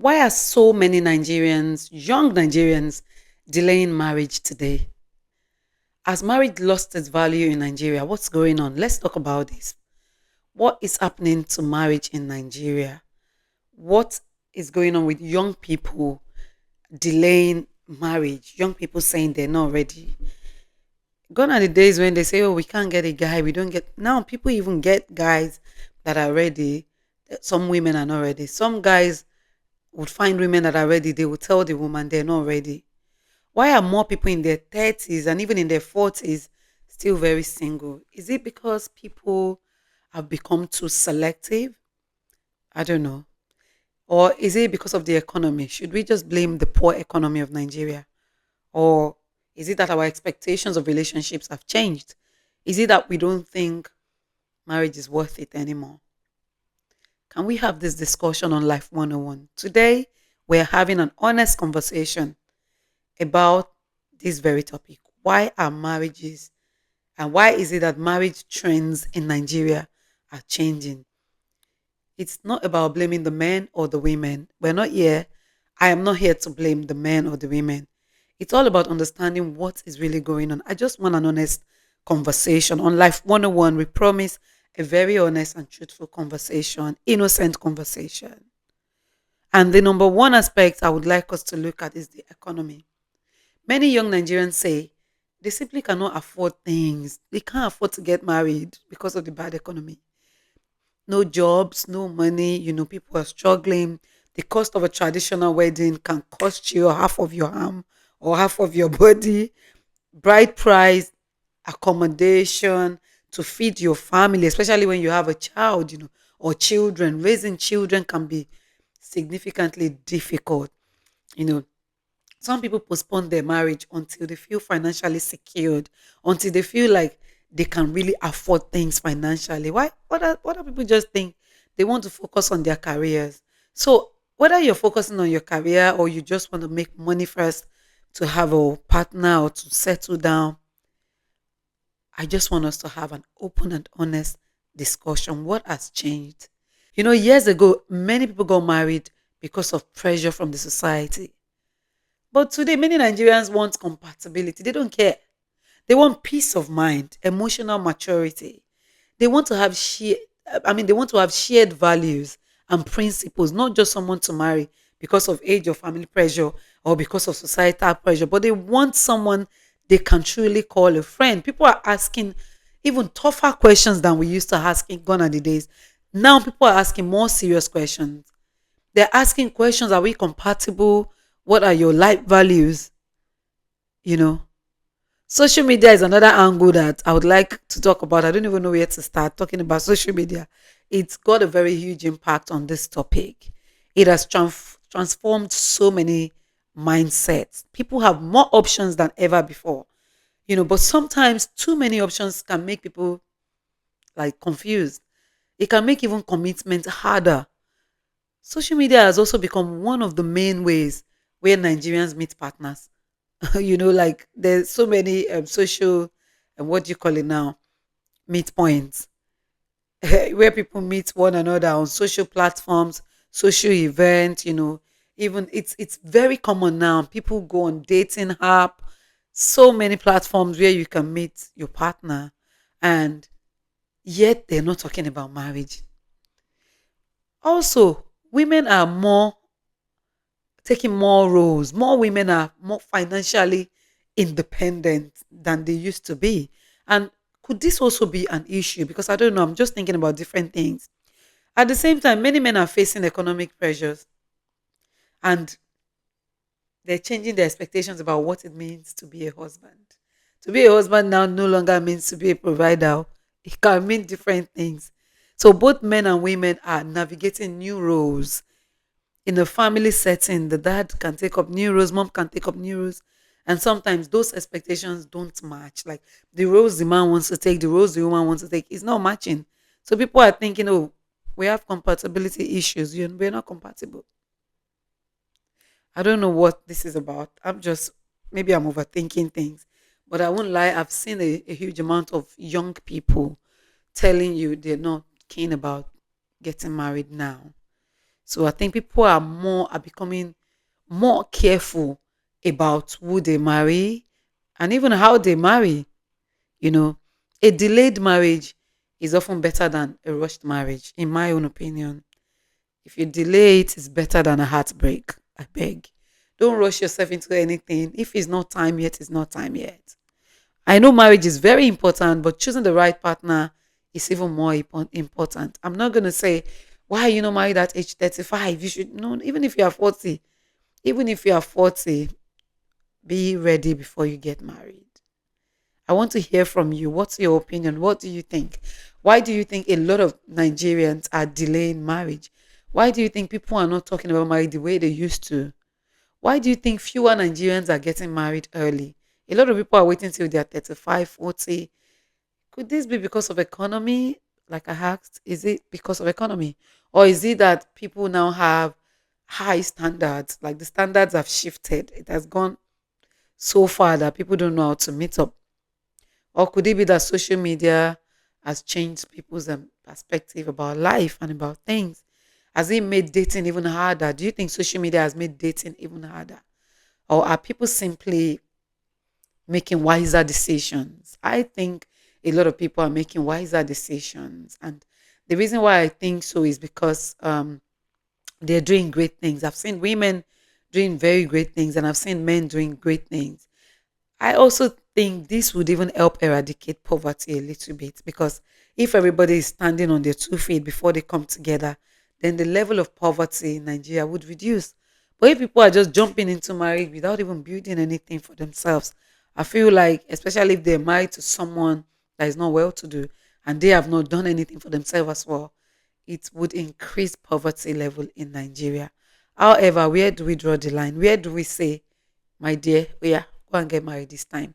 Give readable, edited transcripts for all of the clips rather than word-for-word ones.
Why are so many Nigerians, young Nigerians, delaying marriage today? Has marriage lost its value in Nigeria? What's going on? Let's talk about this. What is happening to marriage in Nigeria? What is going on with young people delaying marriage? Young people saying they're not ready. Gone are the days when they say, "Oh, we can't get a guy. We don't get." Now people even get guys that are ready. Some women are not ready. Some guys would find women that are ready. They will tell the woman they're not ready. Why are more people in their 30s and even in their 40s still very single? Is it because people have become too selective? I don't know. Or is it because of the economy? Should we just blame the poor economy of Nigeria? Or is it that our expectations of relationships have changed? Is it that we don't think marriage is worth it anymore? Can we have this discussion on Life 101? Today, we're having an honest conversation about this very topic. Why are marriages and why is it that marriage trends in Nigeria are changing? It's not about blaming the men or the women. We're not here. I am not here to blame the men or the women. It's all about understanding what is really going on. I just want an honest conversation. On Life 101, we promise a very honest and truthful conversation, innocent conversation. And the number one aspect I would like us to look at is the economy. Many young Nigerians say they simply cannot afford things. They can't afford to get married because of the bad economy. No jobs, no money, people are struggling. The cost of a traditional wedding can cost you half of your arm or half of your body. Bride price, accommodation to feed your family, especially when you have a child, or children. Raising children can be significantly difficult. You know, some people postpone their marriage until they feel financially secured, until they feel like they can really afford things financially. Why? What are people just think they want to focus on their careers? So whether you're focusing on your career or you just want to make money first to have a partner or to settle down, I just want us to have an open and honest discussion. What has changed? Years ago, many people got married because of pressure from the society. But today, many Nigerians want compatibility. They don't care. They want peace of mind, emotional maturity. They want to have they want to have shared values and principles, not just someone to marry because of age or family pressure or because of societal pressure, but they want someone they can truly call a friend. People are asking even tougher questions than we used to ask in gone are the days. Now people are asking more serious questions. They're asking questions: Are we compatible? What are your life values? You know, social media is another angle that I would like to talk about. I don't even know where to start talking about social media. It's got a very huge impact on this topic. It has transformed so many mindsets. People have more options than ever before, but sometimes too many options can make people like confused. It can make even commitment harder. Social media has also become one of the main ways where Nigerians meet partners. Like there's so many social, what do you call it now, meet points where people meet one another on social platforms, social events. Even it's very common now. People go on dating app, so many platforms where you can meet your partner, and yet they're not talking about marriage. Also, women are more taking more roles. More women are more financially independent than they used to be. And could this also be an issue? Because I don't know, I'm just thinking about different things. At the same time, many men are facing economic pressures and they're changing their expectations about what it means to be a husband. To be a husband now no longer means to be a provider. It can mean different things. So both men and women are navigating new roles in a family setting. The dad can take up new roles, mom can take up new roles, and sometimes those expectations don't match. Like the roles the man wants to take, the roles the woman wants to take, is not matching. So people are thinking, oh, we have compatibility issues. We're not compatible. I don't know what this is about. Maybe I'm overthinking things, but I won't lie. I've seen a huge amount of young people telling you they're not keen about getting married now. So I think people are becoming more careful about who they marry and even how they marry. You know, a delayed marriage is often better than a rushed marriage, in my own opinion. If you delay it, it's better than a heartbreak. I beg. Don't rush yourself into anything. If it's not time yet, it's not time yet. I know marriage is very important, but choosing the right partner is even more important. I'm not going to say, why are you not married at age 35? You should know, even if you are 40, even if you are 40, be ready before you get married. I want to hear from you. What's your opinion? What do you think? Why do you think a lot of Nigerians are delaying marriage? Why do you think people are not talking about marriage the way they used to? Why do you think fewer Nigerians are getting married early? A lot of people are waiting till they're 35, 40. Could this be because of economy? Like I asked, is it because of economy? Or is it that people now have high standards? Like the standards have shifted. It has gone so far that people don't know how to meet up. Or could it be that social media has changed people's perspective about life and about things? Has it made dating even harder? Do you think social media has made dating even harder? Or are people simply making wiser decisions? I think a lot of people are making wiser decisions. And the reason why I think so is because they're doing great things. I've seen women doing very great things, and I've seen men doing great things. I also think this would even help eradicate poverty a little bit, because if everybody is standing on their 2 feet before they come together, then the level of poverty in Nigeria would reduce. But if people are just jumping into marriage without even building anything for themselves, I feel like, especially if they're married to someone that is not well to do and they have not done anything for themselves as well, it would increase poverty level in Nigeria. However, where do we draw the line? Where do we say, my dear, yeah, go and get married this time?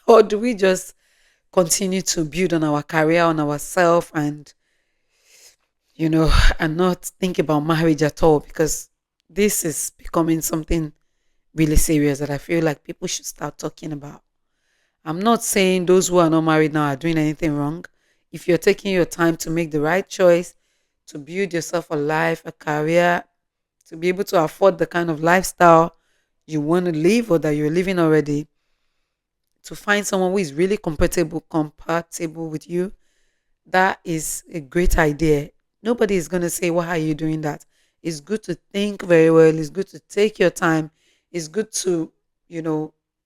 Or do we just continue to build on our career, on ourselves, and and not think about marriage at all? Because this is becoming something really serious that I feel like people should start talking about. I'm not saying those who are not married now are doing anything wrong. If you're taking your time to make the right choice, to build yourself a life, a career, to be able to afford the kind of lifestyle you want to live or that you're living already, to find someone who is really compatible with you, that is a great idea. Nobody is going to say, why are you doing that? It's good to think very well. It's good to take your time. It's good to,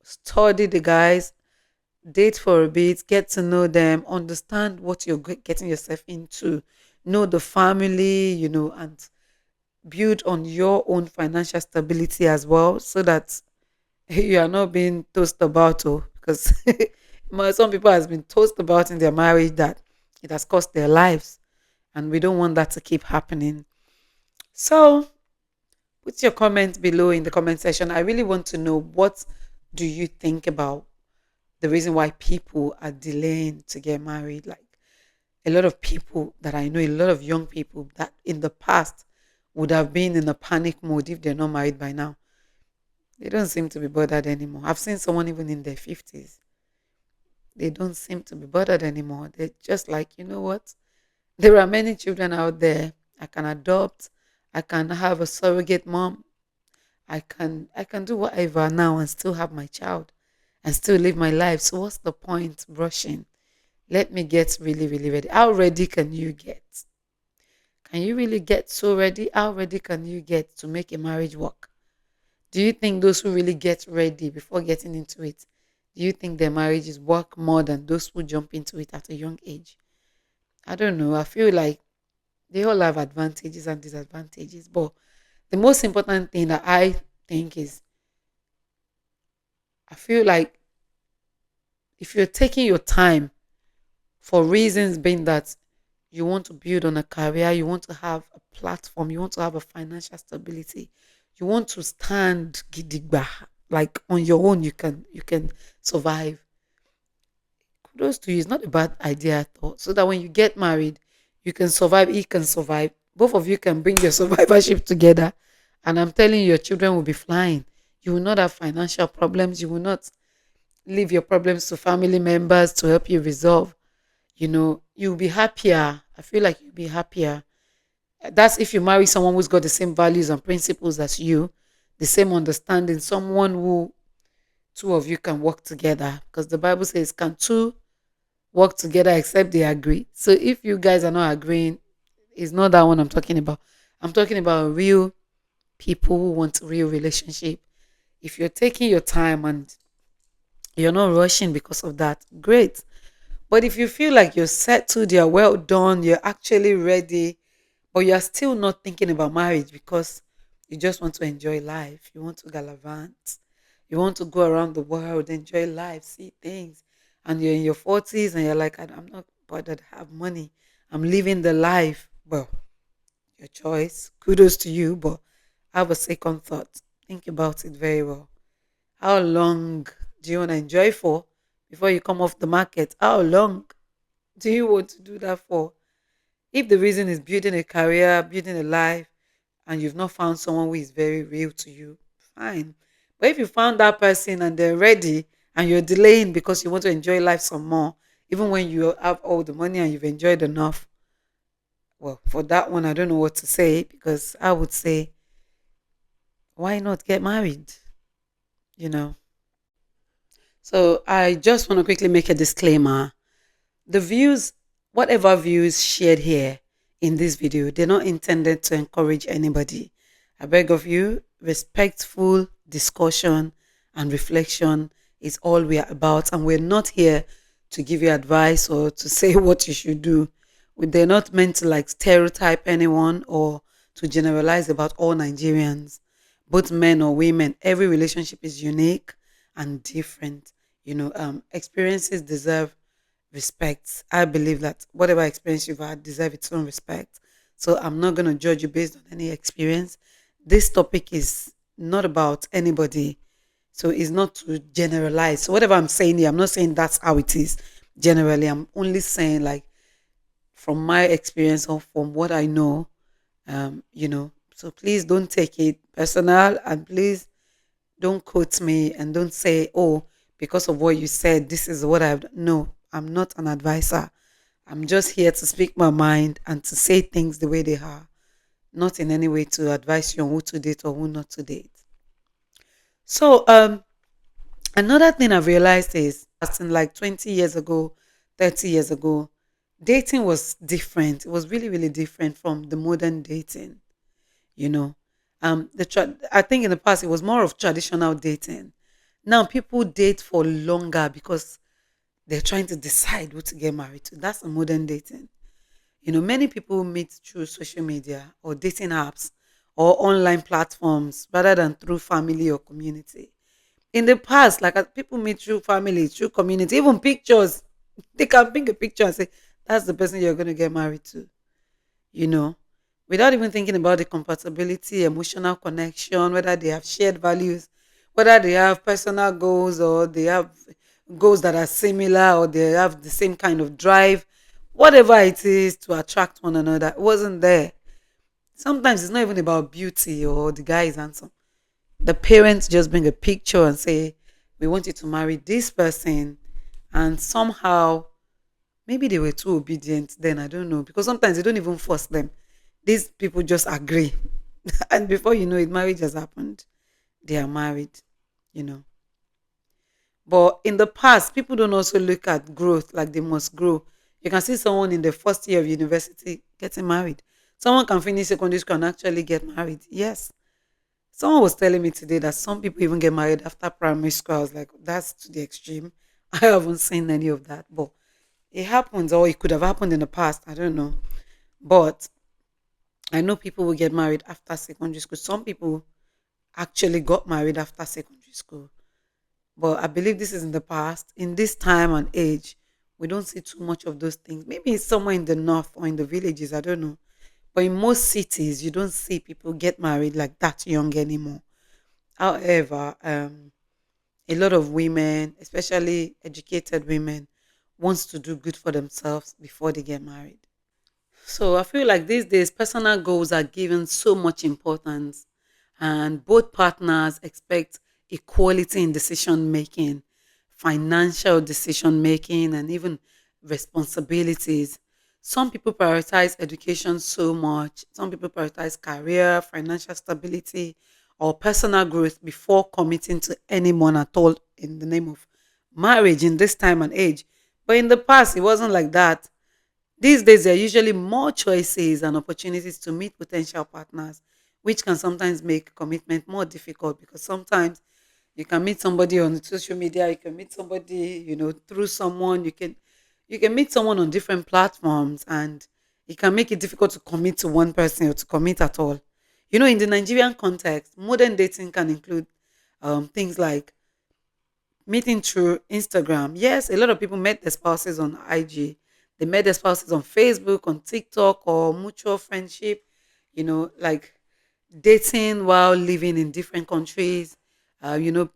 study the guys, date for a bit, get to know them, understand what you're getting yourself into, know the family, and build on your own financial stability as well, so that you are not being tossed about. Oh, because some people has been tossed about in their marriage that it has cost their lives, and we don't want that to keep happening. So put your comment below in the comment section. I really want to know, what do you think about the reason why people are delaying to get married? Like, a lot of people that I know, a lot of young people that in the past would have been in a panic mode if they're not married by now, they don't seem to be bothered anymore. I've seen someone even in their 50s. They don't seem to be bothered anymore. They're just like, you know what? There are many children out there. I can adopt. I can have a surrogate mom. I can do whatever now and still have my child and still live my life. So what's the point rushing? Let me get really, really ready. How ready can you get? Can you really get so ready? How ready can you get to make a marriage work? Do you think those who really get ready before getting into it, do you think their marriages work more than those who jump into it at a young age? I don't know. I feel like they all have advantages and disadvantages. But the most important thing that I think is, I feel like if you're taking your time for reasons being that you want to build on a career, you want to have a platform, you want to have a financial stability, you want to stand gidigba, like on your own, you can survive. Kudos to you. It's not a bad idea at all. So that when you get married, you can survive, he can survive. Both of you can bring your survivorship together. And I'm telling you, your children will be flying. You will not have financial problems. You will not leave your problems to family members to help you resolve. You'll be happier. I feel like you'll be happier. That's if you marry someone who's got the same values and principles as you, the same understanding, someone who two of you can work together. Because the Bible says, can two work together except they agree? So if you guys are not agreeing, it's not that one I'm talking about. I'm talking about real people who want real relationship. If you're taking your time and you're not rushing because of that, great. But if you feel like you're settled, you're well done, you're actually ready, but you're still not thinking about marriage because you just want to enjoy life, you want to gallivant, you want to go around the world, enjoy life, see things, and you're in your 40s and you're like, I'm not bothered, I have money, I'm living the life. Well, your choice. Kudos to you, but have a second thought. Think about it very well. How long do you want to enjoy for before you come off the market? How long do you want to do that for? If the reason is building a career, building a life, and you've not found someone who is very real to you, fine. But if you found that person and they're ready and you're delaying because you want to enjoy life some more, even when you have all the money and you've enjoyed enough, well, for that one, I don't know what to say because I would say, why not get married? You know? So I just want to quickly make a disclaimer. The views, whatever views shared here in this video, they're not intended to encourage anybody. I beg of you, respectful discussion and reflection is all we are about, and we're not here to give you advice or to say what you should do. They're not meant to like stereotype anyone or to generalize about all Nigerians, both men or women. Every relationship is unique and different. Experiences deserve respect. I believe that whatever experience you've had deserve its own respect. So I'm not going to judge you based on any experience. This topic is not about anybody. So it's not to generalize. So whatever I'm saying here, I'm not saying that's how it is generally. I'm only saying like from my experience or from what I know, So please don't take it personal and please don't quote me and don't say, oh, because of what you said, this is what I've done. No, I'm not an advisor. I'm just here to speak my mind and to say things the way they are, not in any way to advise you on who to date or who not to date. So another thing I've realized is as in like 20 years ago, 30 years ago, dating was different. It was really, really different from the modern dating, you know. I think in the past it was more of traditional dating. Now people date for longer because they're trying to decide who to get married to. That's a modern dating. Many people meet through social media or dating apps or online platforms rather than through family or community. In the past, like people meet through family, through community, even pictures. They can bring a picture and say, that's the person you're going to get married to, you know, without even thinking about the compatibility, emotional connection, whether they have shared values, whether they have personal goals or they have goals that are similar or they have the same kind of drive, whatever it is to attract one another, it wasn't there. Sometimes it's not even about beauty or the guy is handsome. The parents just bring a picture and say, we want you to marry this person. And somehow, maybe they were too obedient then, I don't know. Because sometimes they don't even force them. These people just agree. And before you know it, marriage has happened. They are married, you know. But in the past, people don't also look at growth like they must grow. You can see someone in the first year of university getting married. Someone can finish secondary school and actually get married. Yes. Someone was telling me today that some people even get married after primary school. I was like, that's to the extreme. I haven't seen any of that. But it happens, or it could have happened in the past. I don't know. But I know people will get married after secondary school. Some people actually got married after secondary school. But I believe this is in the past. In this time and age, we don't see too much of those things. Maybe it's somewhere in the north or in the villages. I don't know. But in most cities, you don't see people get married like that young anymore. However, a lot of women, especially educated women, wants to do good for themselves before they get married. So I feel like these days personal goals are given so much importance and both partners expect equality in decision making, financial decision making and even responsibilities. Some people prioritize education so much. Some people prioritize career, financial stability, or personal growth before committing to anyone at all in the name of marriage in this time and age. But in the past, it wasn't like that. These days, there are usually more choices and opportunities to meet potential partners, which can sometimes make commitment more difficult because sometimes you can meet somebody on social media, you can meet somebody, through someone, you can meet someone on different platforms, and it can make it difficult to commit to one person or to commit at all. In the Nigerian context, modern dating can include things like meeting through Instagram. Yes, a lot of people met their spouses on IG. They met their spouses on Facebook, on TikTok, or mutual friendship, like dating while living in different countries. Uh, you know,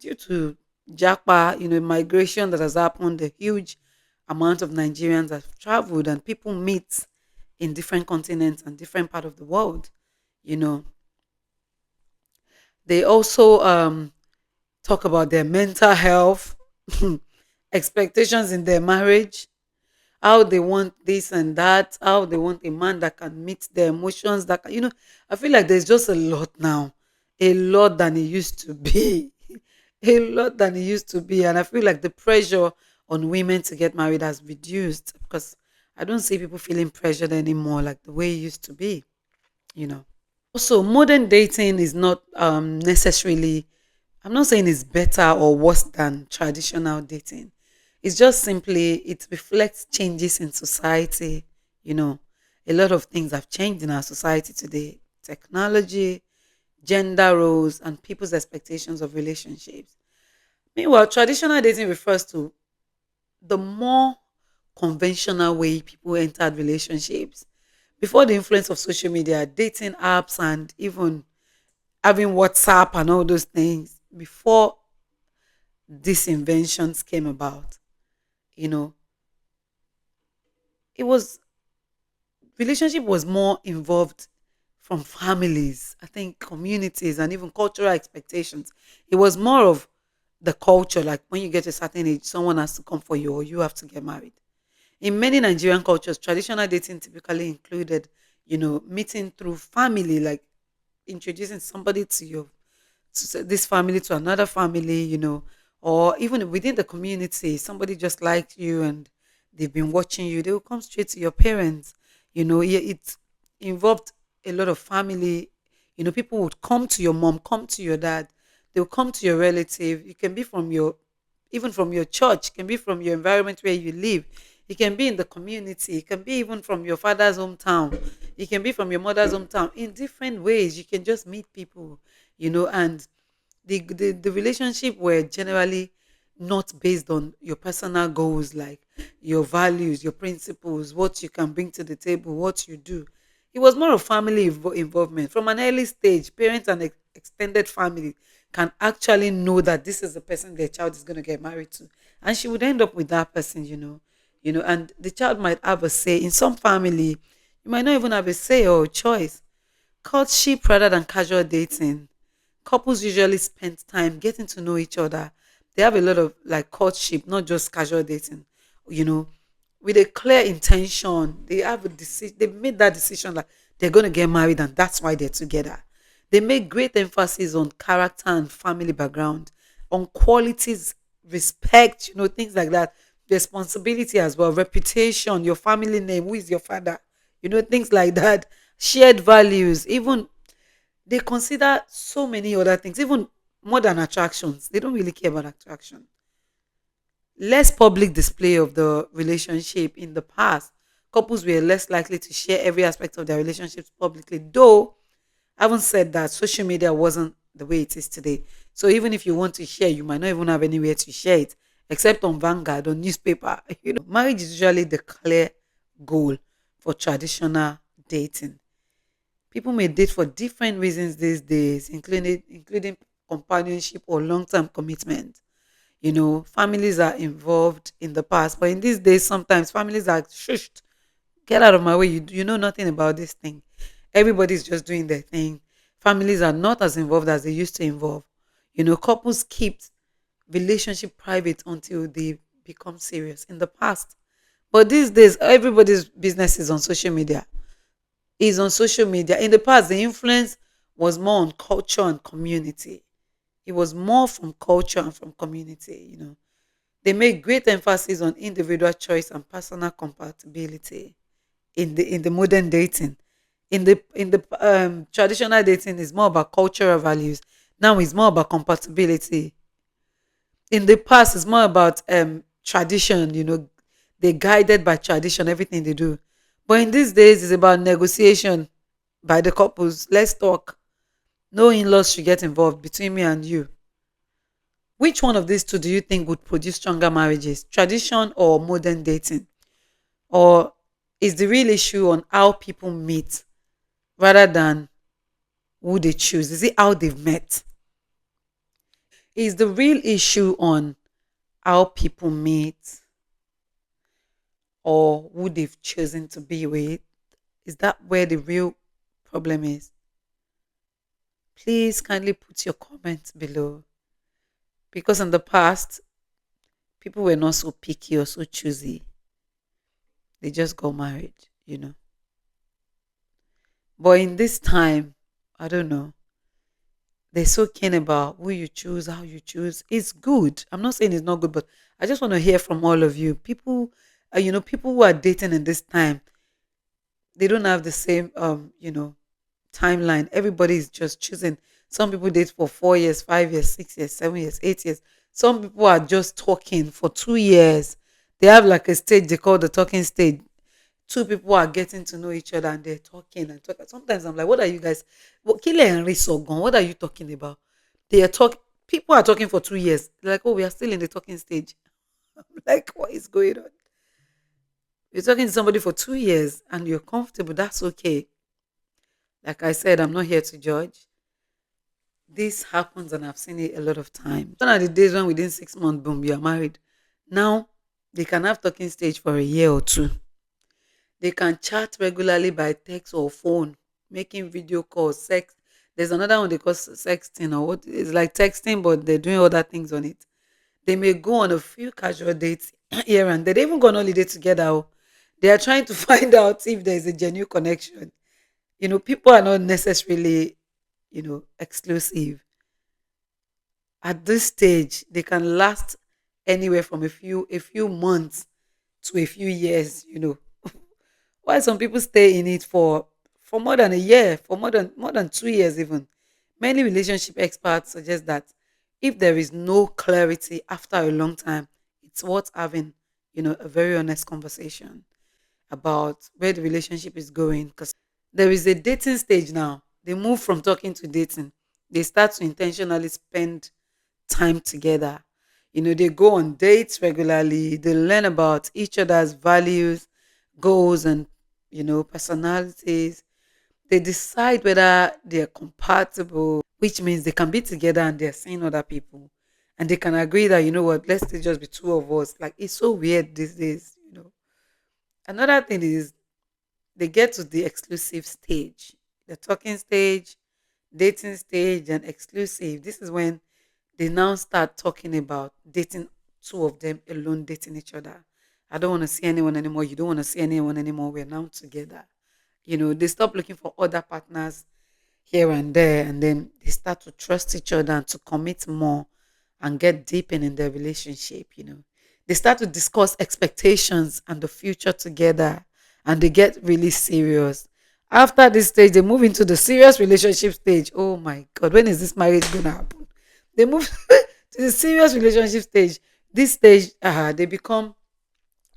Due to Japa, migration that has happened, a huge amount of Nigerians have traveled and people meet in different continents and different part of the world. You know, they also talk about their mental health, expectations in their marriage, how they want this and that, how they want a man that can meet their emotions. I feel like there's just a lot now, a lot than it used to be, a lot than it used to be. And I feel like the pressure on women to get married has reduced because I don't see people feeling pressured anymore like the way it used to be, you know. Also, modern dating is not necessarily, I'm not saying it's better or worse than traditional dating. It's just simply, it reflects changes in society. You know, a lot of things have changed in our society today: technology, gender roles, and people's expectations of relationships. Meanwhile, traditional dating refers to the more conventional way people entered relationships before the influence of social media, dating apps, and even having WhatsApp and all those things. Before these inventions came about, you know, it was relationship was more involved from families, I think communities, and even cultural expectations. It was more of the culture, like when you get to a certain age, someone has to come for you or you have to get married. In many Nigerian cultures, traditional dating typically included, meeting through family, like introducing somebody to this family to another family, or even within the community, somebody just liked you and they've been watching you, they will come straight to your parents. It involved a lot of family. People would come to your mom, come to your dad, they'll come to your relative. It can be from your, even from your church, it can be from your environment where you live. It can be in the community. It can be even from your father's hometown. It can be from your mother's hometown. In different ways, you can just meet people, and the relationship were generally not based on your personal goals, like your values, your principles, what you can bring to the table, what you do. It was more of family involvement from an early stage. Parents and extended family can actually know that this is the person their child is going to get married to, and she would end up with that person. And the child might have a say. In some family, you might not even have a say or a choice. Courtship rather than casual dating. Couples usually spend time getting to know each other. They have a lot of like courtship, not just casual dating, you know, with a clear intention. They have a decision, they made that decision like they're gonna get married and that's why they're together. They make great emphasis on character and family background, on qualities, respect, things like that. Responsibility as well, reputation, your family name, who is your father, things like that. Shared values, even they consider so many other things, even more than attractions. They don't really care about attraction. Less public display of the relationship in the past. Couples were less likely to share every aspect of their relationships publicly, though I haven't said that social media wasn't the way it is today. So even if you want to share, you might not even have anywhere to share it except on Vanguard or newspaper. Marriage is usually the clear goal for traditional dating. People may date for different reasons these days, including companionship or long-term commitment. Families are involved in the past, but in these days, sometimes families are shushed. Get out of my way. You know nothing about this thing. Everybody's just doing their thing. Families are not as involved as they used to involve. Couples keep relationship private until they become serious. In the past, But these days, everybody's business is on social media. Is on social media. In the past, the influence was more on culture and community. It was more from culture and from community. They make great emphasis on individual choice and personal compatibility in the modern dating. In the traditional dating is more about cultural values. Now it's more about compatibility. In the past it's more about tradition. They guided by tradition, everything they do. But in these days it's about negotiation by the couples. Let's talk. No in-laws should get involved between me and you. Which one of these two do you think would produce stronger marriages, tradition or modern dating? Or is the real issue on how people meet rather than who they choose? Is it how they've met? Is the real issue on how people meet or who they've chosen to be with? Is that where the real problem is? Please kindly put your comments below. Because in the past, people were not so picky or so choosy. They just got married. But in this time, I don't know. They're so keen about who you choose, how you choose. It's good. I'm not saying it's not good, but I just want to hear from all of you. People who are dating in this time, they don't have the same timeline. Everybody is just choosing. Some people date for 4 years, 5 years, 6 years, 7 years, 8 years. Some people are just talking for 2 years. They have like a stage they call the talking stage. Two people are getting to know each other and they're talking and talking. Sometimes I'm like, what are you guys? Kile and Risogon, what are you talking about? They are talk. People are talking for 2 years. They're like, oh, we are still in the talking stage. I'm like, what is going on? You're talking to somebody for 2 years and you're comfortable. That's okay. Like I said, I'm not here to judge. This happens and I've seen it a lot of times. Gone are the days when within 6 months, boom, you are married. Now they can have talking stage for a year or two. They can chat regularly by text or phone, making video calls, sex. There's another one they call sexting or what it's like texting, but they're doing other things on it. They may go on a few casual dates here and there. They even go on holiday together. Oh. They are trying to find out if there's a genuine connection. People are not necessarily, exclusive. At this stage, they can last anywhere from a few months to a few years. Why some people stay in it for more than a year, for more than 2 years even. Many relationship experts suggest that if there is no clarity after a long time, it's worth having, a very honest conversation about where the relationship is going. Because there is a dating stage now. They move from talking to dating. They start to intentionally spend time together. They go on dates regularly. They learn about each other's values, goals, and personalities. They decide whether they're compatible, which means they can be together and they're seeing other people. And they can agree that, what, let's just be two of us. Like, it's so weird these days. Another thing is they get to the exclusive stage, the talking stage, dating stage, and exclusive. This is when they now start talking about dating, two of them alone dating each other. I don't want to see anyone anymore. You don't want to see anyone anymore. We're now together. They stop looking for other partners here and there, and then they start to trust each other and to commit more and get deep in their relationship. They start to discuss expectations and the future together, and they get really serious. After this stage, they move into the serious relationship stage. Oh my God, when is this marriage going to happen? They move to the serious relationship stage. This stage, they become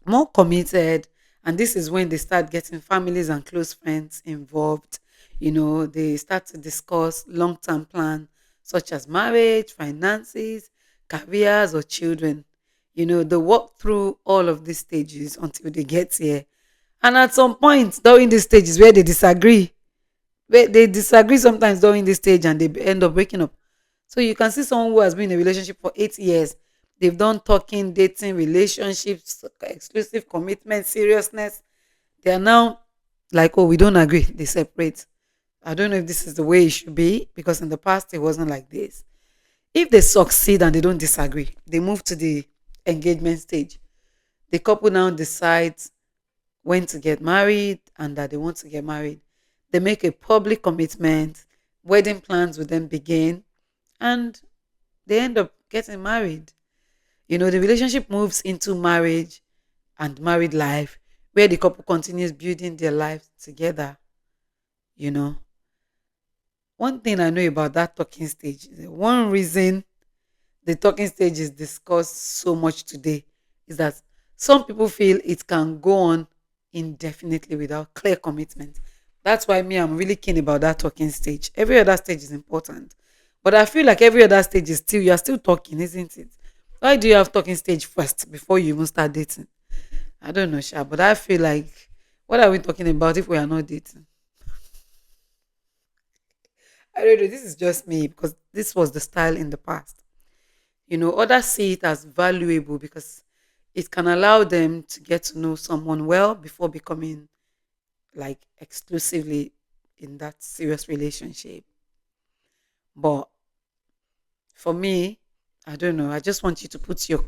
more committed, and this is when they start getting families and close friends involved. They start to discuss long-term plan such as marriage, finances, careers, or children. They walk through all of these stages until they get here. And at some point during these stages where they disagree, sometimes during this stage, and they end up breaking up. So you can see someone who has been in a relationship for 8 years. They've done talking, dating, relationships, exclusive commitment, seriousness. They are now like, oh, we don't agree. They separate. I don't know if this is the way it should be, because in the past it wasn't like this. If they succeed and they don't disagree, they move to the engagement stage. The couple now decides when to get married and that they want to get married. They make a public commitment, wedding plans with them begin, and they end up getting married. The relationship moves into marriage and married life where the couple continues building their lives together. You know, one thing I know about that talking stage, one reason the talking stage is discussed so much today is that some people feel it can go on indefinitely without clear commitment. That's why me, I'm really keen about that talking stage. Every other stage is important. But I feel like every other stage is still, you are still talking, isn't it? Why do you have talking stage first before you even start dating? I don't know, Sha, but I feel like, what are we talking about if we are not dating? I don't know. This is just me because this was the style in the past. Others see it as valuable because it can allow them to get to know someone well before becoming like exclusively in that serious relationship. But for me, I don't know. I just want you to put your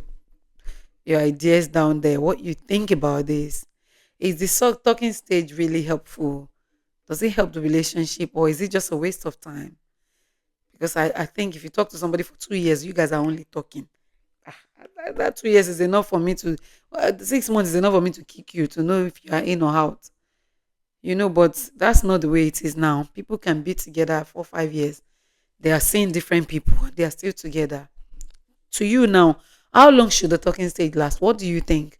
ideas down there. What you think about this? Is the talking stage really helpful? Does it help the relationship, or is it just a waste of time? Because I think if you talk to somebody for 2 years, you guys are only talking. Ah, that 2 years is enough for me to, 6 months is enough for me to kick you to know if you are in or out. But that's not the way it is now. People can be together for 5 years. They are seeing different people. They are still together. To you now, how long should the talking stage last? What do you think?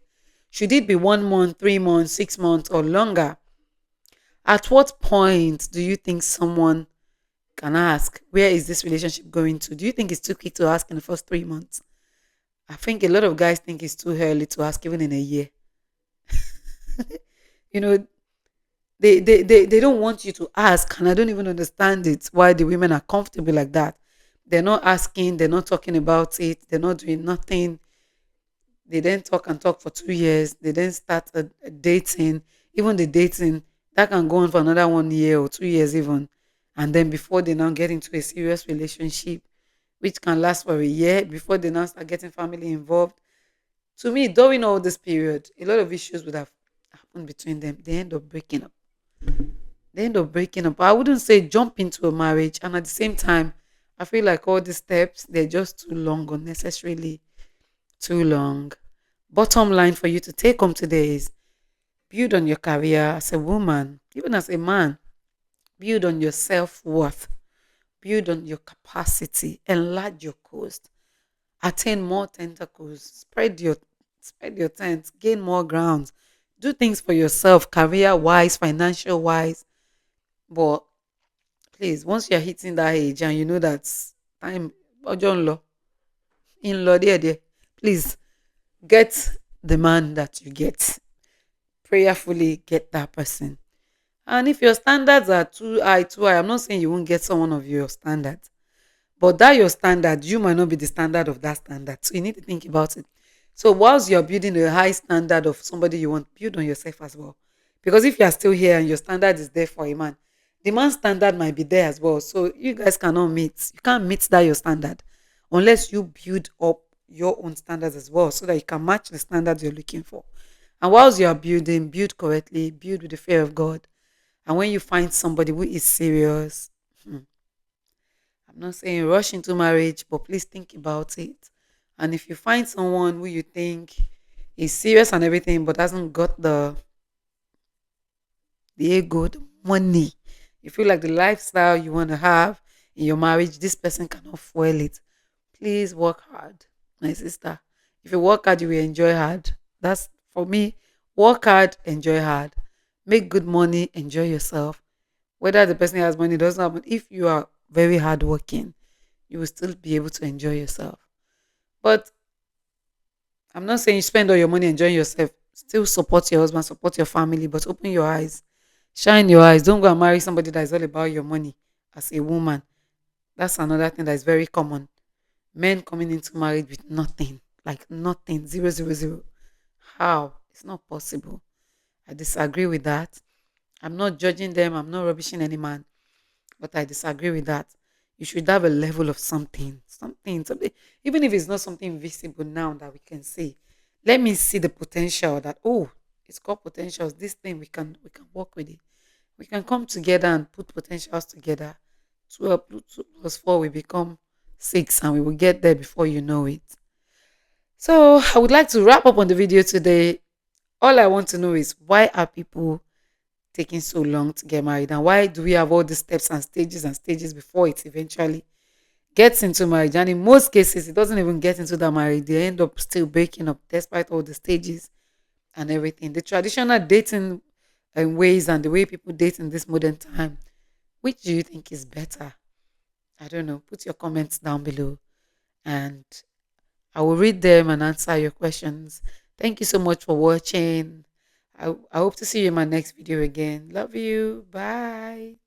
Should it be 1 month, 3 months, 6 months, or longer? At what point do you think someone can ask, where is this relationship going to? Do you think it's too quick to ask in the first 3 months? I think a lot of guys think it's too early to ask even in a year. you know, they don't want you to ask, and I don't even understand it why the women are comfortable like that. They're not asking, they're not talking about it, they're not doing nothing. They then talk and talk for 2 years, they then start a dating. Even the dating that can go on for another 1 year or 2 years even, and then before they now get into a serious relationship which can last for a year before they now start getting family involved. To me, during all this period, a lot of issues would have happened between them. They end up breaking up. I wouldn't say jump into a marriage, and at the same time, I feel like all these steps, they're just too long, unnecessarily too long. Bottom line for you to take home today is build on your career as a woman, even as a man. Build on your self worth, build on your capacity, enlarge your coast, attain more tentacles, spread your tent, gain more grounds, do things for yourself, career wise, financial wise. But please, once you're hitting that age and you know that time, Ojo law, in law there, please get the man that you get. Prayerfully get that person. And if your standards are too high, I'm not saying you won't get someone of your standards. But that your standard, you might not be the standard of that standard. So you need to think about it. So whilst you're building a high standard of somebody you want, build on yourself as well. Because if you're still here and your standard is there for a man, the man's standard might be there as well. So you guys cannot meet. You can't meet that your standard unless you build up your own standards as well so that you can match the standards you're looking for. And whilst you are building, build correctly, build with the fear of God. And when you find somebody who is serious, I'm not saying rush into marriage, but please think about it. And if you find someone who you think is serious and everything, but hasn't got the ego, the money, you feel like the lifestyle you want to have in your marriage, this person cannot fuel it. Please work hard, my sister. If you work hard, you will enjoy hard. That's for me. Work hard, enjoy hard. Make good money, enjoy yourself. Whether the person has money doesn't have money, if you are very hardworking, you will still be able to enjoy yourself. But I'm not saying you spend all your money enjoying yourself. Still support your husband, support your family, but open your eyes, shine your eyes. Don't go and marry somebody that is all about your money as a woman. That's another thing that is very common. Men coming into marriage with nothing, like nothing, zero, zero, zero. How? It's not possible. I disagree with that. I'm not judging them. I'm not rubbishing any man, but I disagree with that. You should have a level of something, something, something. Even if it's not something visible now that we can see, Let me see the potential that, oh, it's got potentials. This thing we can work with it. We can come together and put potentials together. Two plus four will become six, and we will get there before you know it. So I would like to wrap up on the video today. All I want to know is, why are people taking so long to get married, and why do we have all these steps and stages before it eventually gets into marriage? And in most cases, it doesn't even get into the marriage. They end up still breaking up despite all the stages and everything. The traditional dating ways and the way people date in this modern time, which do you think is better? I don't know. Put your comments down below and I will read them and answer your questions. Thank you so much for watching. I hope to see you in my next video again. Love you. Bye.